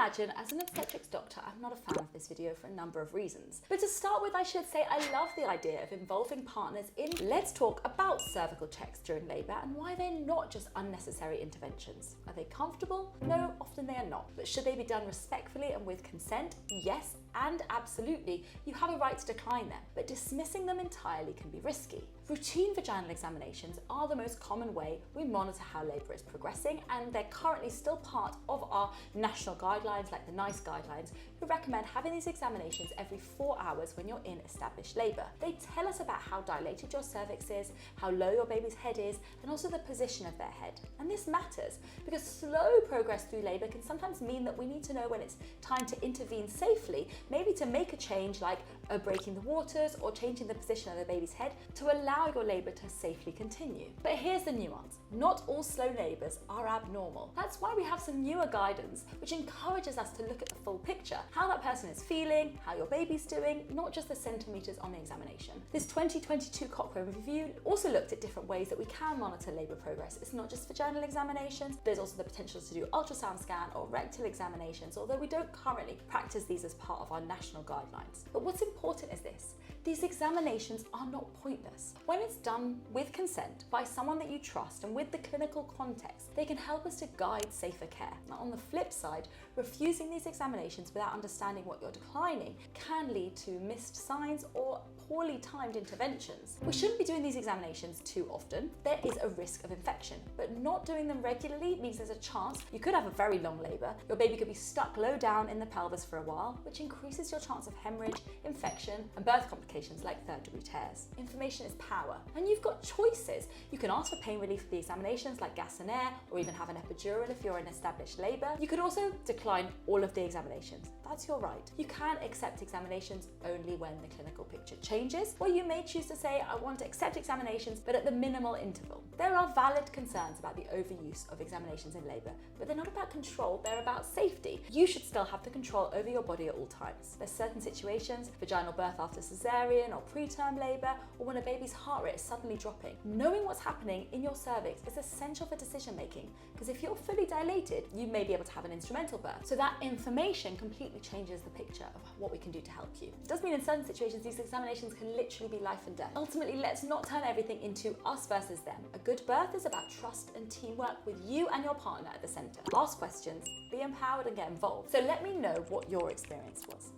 imagine, as an obstetrics doctor, I'm not a fan of this video for a number of reasons. But to start with, I should say I love the idea of involving partners in let's talk about cervical checks during labour and why they're not just unnecessary interventions. Are they comfortable? No, often they are not. But should they be done respectfully and with consent? Yes, and absolutely, you have a right to decline them, but dismissing them entirely can be risky. Routine vaginal examinations are the most common way we monitor how labour is progressing, and they're currently still part of our national guidelines, like the NICE guidelines, who recommend having these examinations every 4 hours when you're in established labour. They tell us about how dilated your cervix is, how low your baby's head is, and also the position of their head. And this matters because slow progress through labour can sometimes mean that we need to know when it's time to intervene safely, maybe to make a change like breaking the waters or changing the position of the baby's head to allow your labour to safely continue. But here's the nuance. Not all slow labours are abnormal. That's why we have some newer guidance which encourages us to look at the full picture, how that person is feeling, how your baby's doing, not just the centimetres on the examination. This 2022 Cochrane review also looked at different ways that we can monitor labour progress. It's not just vaginal examinations, there's also the potential to do ultrasound scan or rectal examinations, although we don't currently practice these as part of our national guidelines. But what's important is this: these examinations are not pointless. When it's done with consent by someone that you trust and with the clinical context, they can help us to guide safer care. Now, on the flip side, refusing these examinations without understanding what you're declining can lead to missed signs or poorly timed interventions. We shouldn't be doing these examinations too often. There is a risk of infection, but not doing them regularly means there's a chance you could have a very long labour, your baby could be stuck low down in the pelvis for a while, which increases your chance of hemorrhage, infection, and birth complications like third-degree tears. Information is power, and you've got choices. You can ask for pain relief for the examinations like gas and air, or even have an epidural if you're in established labour. You could also decline all of the examinations. That's your right. You can accept examinations only when the clinical picture changes, or you may choose to say, I want to accept examinations, but at the minimal interval. There are valid concerns about the overuse of examinations in labour, but they're not about control, they're about safety. You should still have the control over your body at all times. There's certain situations, vaginal birth after cesarean or preterm labour, or when a baby's heart rate is suddenly dropping. Knowing what's happening in your cervix is essential for decision making, because if you're fully dilated, you may be able to have an instrumental birth. So that information completely changes the picture of what we can do to help you. It does mean in certain situations, these examinations can literally be life and death. Ultimately, let's not turn everything into us versus them. A good birth is about trust and teamwork with you and your partner at the centre. Ask questions, be empowered and get involved. So let me know what your experience was.